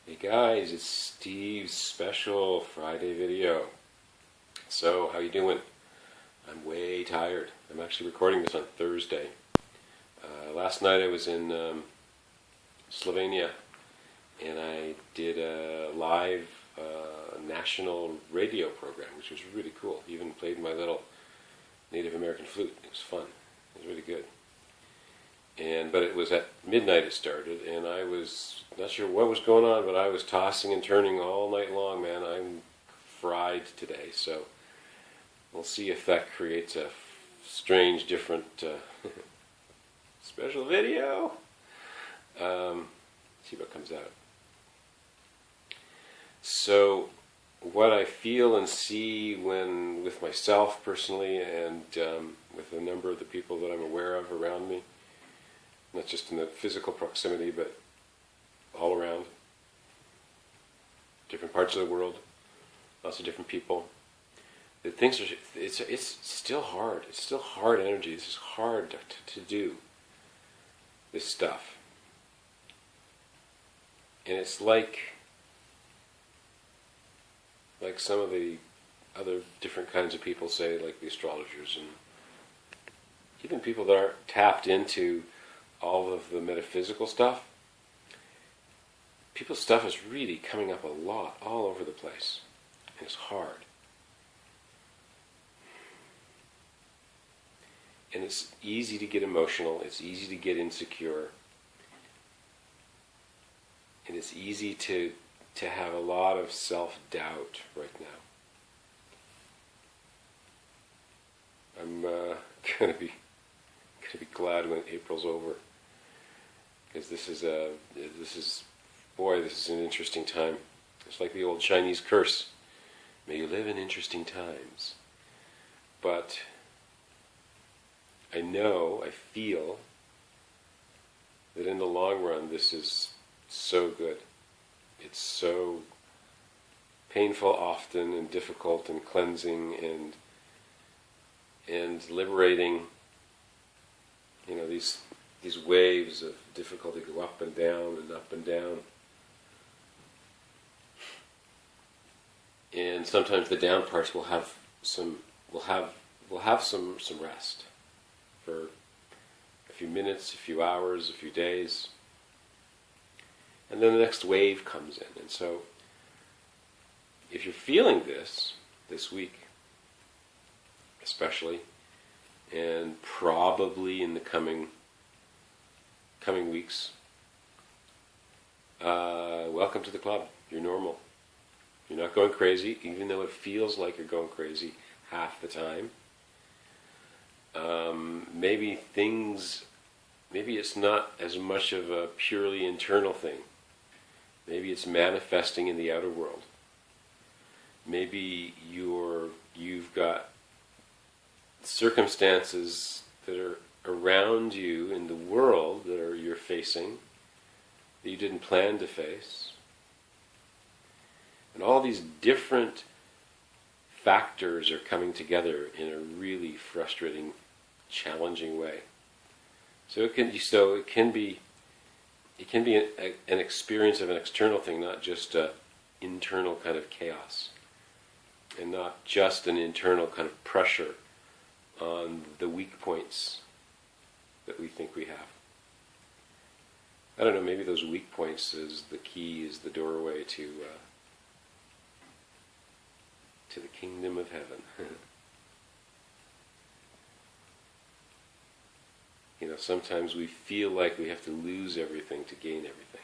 Hey guys, it's Steve's special Friday video. So, how you doing? I'm way tired. I'm actually recording this on Thursday. Last night I was in Slovenia and I did a live national radio program, which was really cool. Even played my little Native American flute. It was fun. It was really good. But it was at midnight it started, and I was not sure what was going on, but I was tossing and turning all night long, man. I'm fried today, so we'll see if that creates a strange, different special video. See what comes out. So, what I feel and see when, with myself personally, and with a number of the people that I'm aware of around me, not just in the physical proximity, but all around, different parts of the world, lots of different people. The things are, it's still hard. It's still hard energy. This is hard to do this stuff, and it's like some of the other different kinds of people say, like the astrologers and even people that aren't tapped into all of the metaphysical stuff. People's stuff is really coming up a lot, all over the place. And it's hard. And it's easy to get emotional, it's easy to get insecure, and it's easy to have a lot of self-doubt right now. I'm gonna be glad when April's over, because this is an interesting time. It's like the old Chinese curse, may you live in interesting times. But I feel that in the long run this is so good. It's so painful often, and difficult, and cleansing, and liberating. You know, these waves of difficulty go up and down and up and down. And sometimes the down parts will have some rest for a few minutes, a few hours, a few days. And then the next wave comes in. And so if you're feeling this week especially, and probably in the coming weeks, welcome to the club. You're normal. You're not going crazy, even though it feels like you're going crazy half the time. Maybe it's not as much of a purely internal thing. Maybe it's manifesting in the outer world. Maybe you've got circumstances that are around you in the world that you're facing that you didn't plan to face. And all these different factors are coming together in a really frustrating, challenging way. So it can be an experience of an external thing, not just an internal kind of chaos, and not just an internal kind of pressure on the weak points that we think we have. I don't know, maybe those weak points is the key, is the doorway to the kingdom of heaven. You know, sometimes we feel like we have to lose everything to gain everything.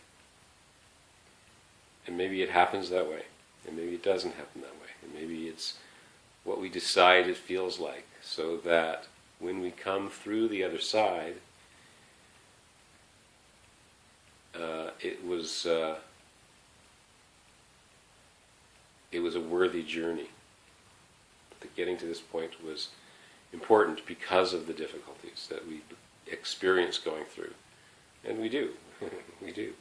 And maybe it happens that way, and maybe it doesn't happen that way, and maybe it's what we decide it feels like, so that when we come through the other side, it was a worthy journey. That getting to this point was important because of the difficulties that we experience going through. And we do. We do.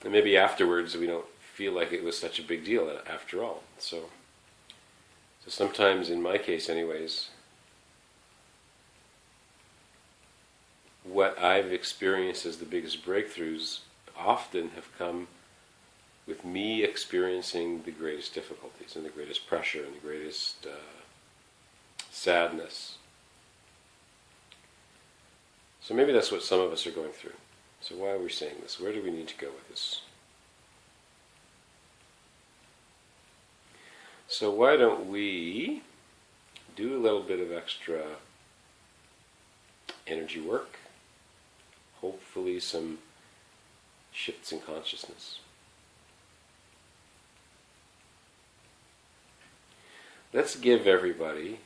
And maybe afterwards we don't feel like it was such a big deal after all. So sometimes, in my case anyways, what I've experienced as the biggest breakthroughs often have come with me experiencing the greatest difficulties and the greatest pressure and the greatest sadness. So maybe that's what some of us are going through. So why are we saying this? Where do we need to go with this? So why don't we do a little bit of extra energy work, hopefully some shifts in consciousness. Let's give everybody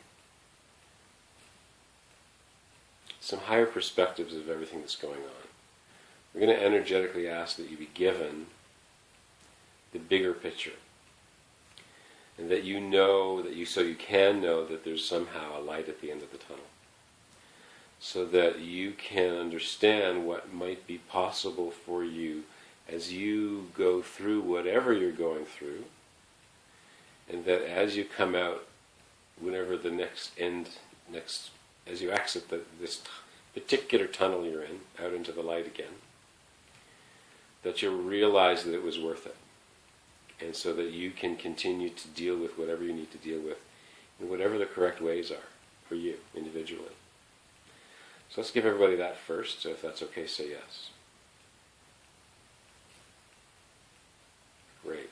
some higher perspectives of everything that's going on. We're going to energetically ask that you be given the bigger picture. And that you know, so you can know that there's somehow a light at the end of the tunnel. So that you can understand what might be possible for you as you go through whatever you're going through. And that as you come out, whenever the as you exit this particular tunnel you're in, out into the light again, that you'll realize that it was worth it. And so that you can continue to deal with whatever you need to deal with in whatever the correct ways are for you individually. So let's give everybody that first. So if that's okay, say yes. Great.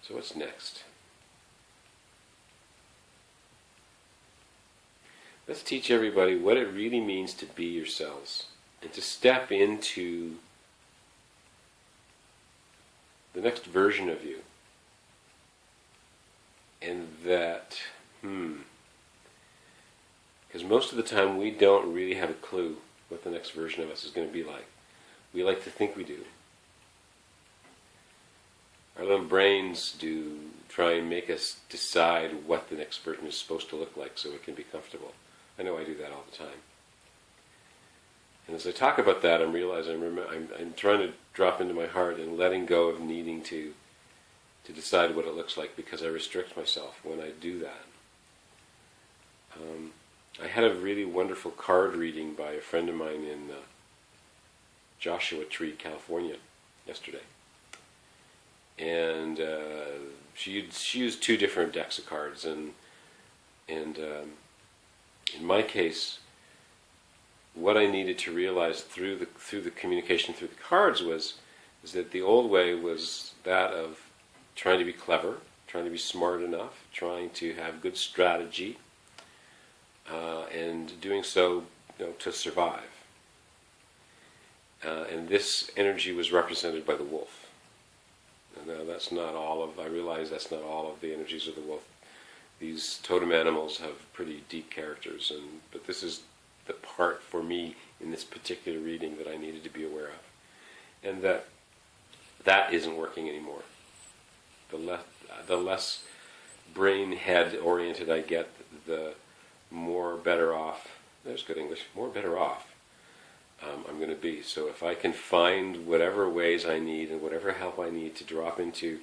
So what's next? Let's teach everybody what it really means to be yourselves and to step into the next version of you. And that, because most of the time we don't really have a clue what the next version of us is going to be like. We like to think we do. Our little brains do try and make us decide what the next version is supposed to look like so it can be comfortable. I know I do that all the time. And as I talk about that, I'm realizing I'm trying to drop into my heart and letting go of needing to decide what it looks like, because I restrict myself when I do that. I had a really wonderful card reading by a friend of mine in Joshua Tree, California, yesterday. And she used two different decks of cards, and in my case, what I needed to realize through the communication through the cards is that the old way was that of trying to be clever, trying to be smart enough, trying to have good strategy, and doing so, to survive. And this energy was represented by the wolf. Now I realize that's not all of the energies of the wolf. These totem animals have pretty deep characters, but this is the part for me in this particular reading that I needed to be aware of. And that isn't working anymore. The less brain head oriented I get, the more better off, there's good English, more better off I'm going to be. So if I can find whatever ways I need and whatever help I need to drop into,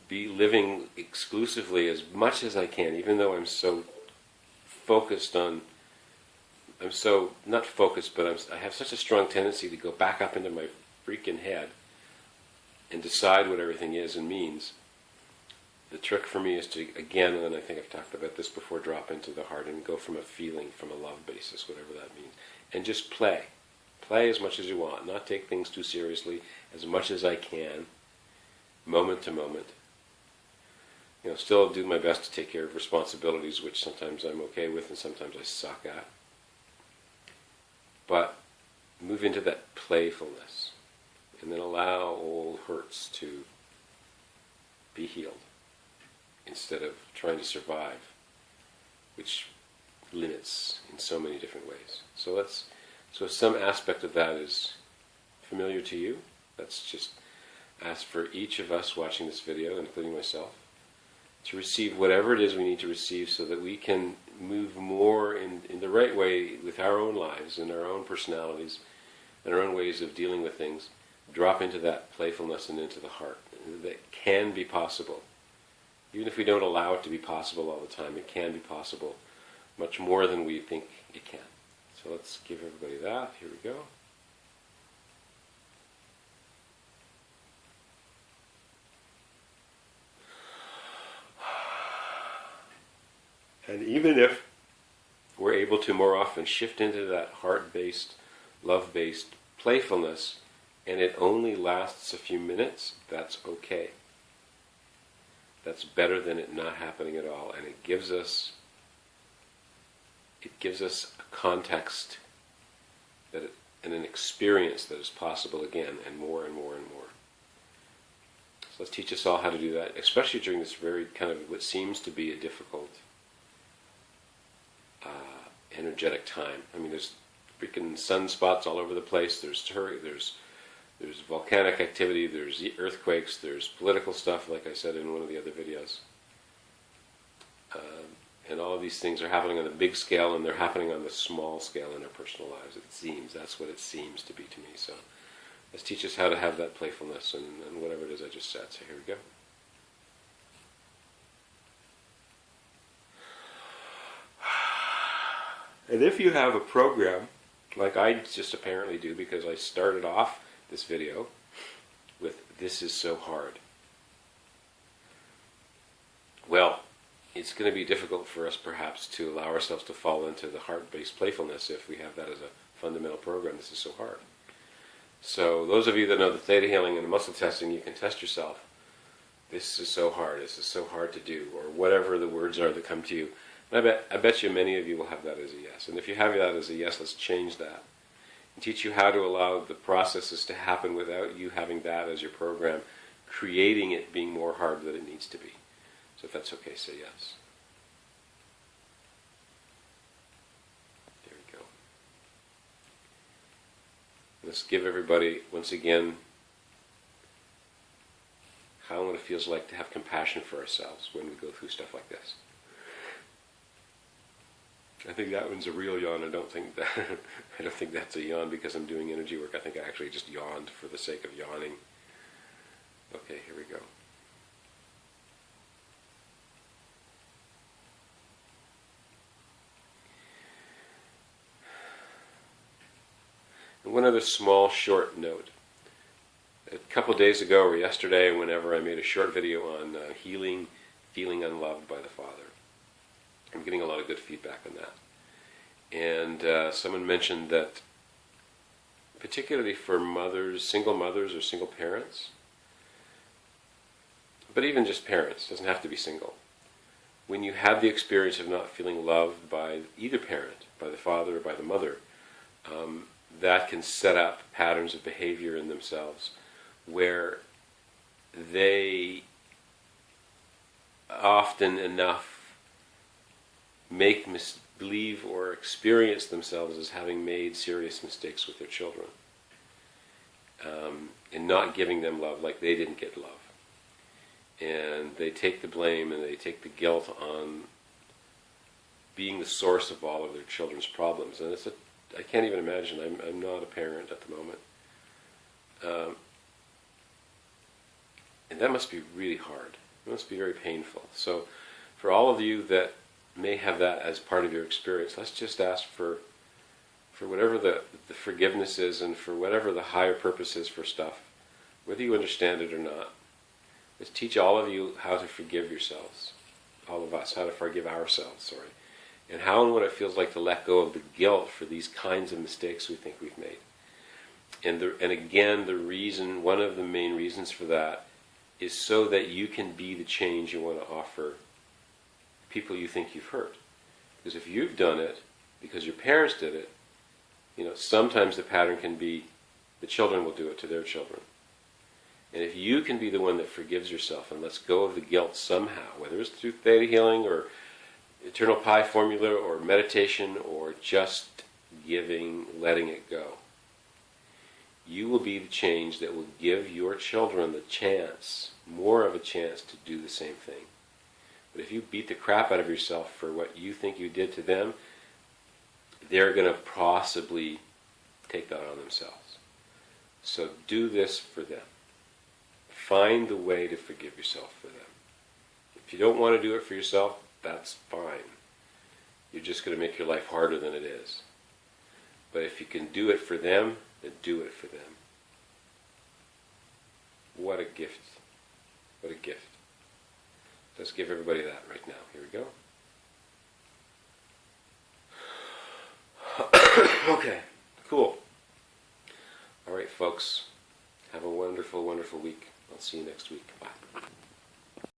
be living exclusively as much as I can, even though I'm so focused on, I'm so, not focused, but I have such a strong tendency to go back up into my freaking head and decide what everything is and means. The trick for me is to, again, and I think I've talked about this before, drop into the heart and go from a feeling, from a love basis, whatever that means, and just play. Play as much as you want, not take things too seriously, as much as I can, moment to moment. Still do my best to take care of responsibilities, which sometimes I'm okay with and sometimes I suck at. But move into that playfulness, and then allow old hurts to be healed, instead of trying to survive, which limits in so many different ways. So if some aspect of that is familiar to you, let's just ask for each of us watching this video, including myself, to receive whatever it is we need to receive so that we can move more in the right way with our own lives and our own personalities and our own ways of dealing with things. Drop into that playfulness and into the heart. That can be possible Even if we don't allow it to be possible all the time, it can be possible much more than we think it can. So let's give everybody that. Here we go. And even if we're able to more often shift into that heart-based, love-based playfulness, and it only lasts a few minutes, that's okay. That's better than it not happening at all, and it gives us a context and an experience that is possible again, and more and more and more. So let's teach us all how to do that, especially during this very kind of what seems to be a difficult, energetic time. I mean, there's freaking sunspots all over the place. There's volcanic activity. There's earthquakes. There's political stuff, like I said in one of the other videos. And all of these things are happening on a big scale, and they're happening on the small scale in our personal lives. It seems that's what it seems to be to me. So let's teach us how to have that playfulness and whatever it is I just said. So here we go. And if you have a program, like I just apparently do, because I started off this video with "This is so hard." Well, it's going to be difficult for us perhaps to allow ourselves to fall into the heart-based playfulness if we have that as a fundamental program. This is so hard. So those of you that know the theta healing and the muscle testing, you can test yourself. This is so hard. This is so hard to do, or whatever the words are that come to you. And I bet you many of you will have that as a yes. And if you have that as a yes, let's change that. And teach you how to allow the processes to happen without you having that as your program, creating it being more hard than it needs to be. So if that's okay, say yes. There we go. Let's give everybody, once again, how and what it feels like to have compassion for ourselves when we go through stuff like this. I think that one's a real yawn. I don't think that's a yawn because I'm doing energy work. I think I actually just yawned for the sake of yawning. Okay, here we go. And one other small, short note. A couple of days ago or yesterday, whenever I made a short video on healing, feeling unloved by the Father. I'm getting a lot of good feedback on that. And someone mentioned that, particularly for single mothers or single parents, but even just parents, doesn't have to be single, when you have the experience of not feeling loved by either parent, by the father or by the mother, that can set up patterns of behavior in themselves where they often enough believe or experience themselves as having made serious mistakes with their children, and not giving them love like they didn't get love. And they take the blame and they take the guilt on being the source of all of their children's problems. And I can't even imagine. I'm not a parent at the moment. And that must be really hard. It must be very painful. So for all of you that may have that as part of your experience, let's just ask for whatever the forgiveness is, and for whatever the higher purpose is for stuff, whether you understand it or not. Let's teach all of you how to forgive yourselves, all of us, how to forgive ourselves, and how and what it feels like to let go of the guilt for these kinds of mistakes we think we've made. And again, one of the main reasons for that is so that you can be the change you want to offer people you think you've hurt. Because if you've done it because your parents did it, sometimes the pattern can be the children will do it to their children. And if you can be the one that forgives yourself and lets go of the guilt somehow, whether it's through theta healing or eternal pi formula or meditation or just giving, letting it go, you will be the change that will give your children the chance, more of a chance, to do the same thing. But if you beat the crap out of yourself for what you think you did to them, they're going to possibly take that on themselves. So do this for them. Find the way to forgive yourself for them. If you don't want to do it for yourself, that's fine. You're just going to make your life harder than it is. But if you can do it for them, then do it for them. What a gift. What a gift. Let's give everybody that right now. Here we go. Okay, cool. All right, folks. Have a wonderful, wonderful week. I'll see you next week. Bye.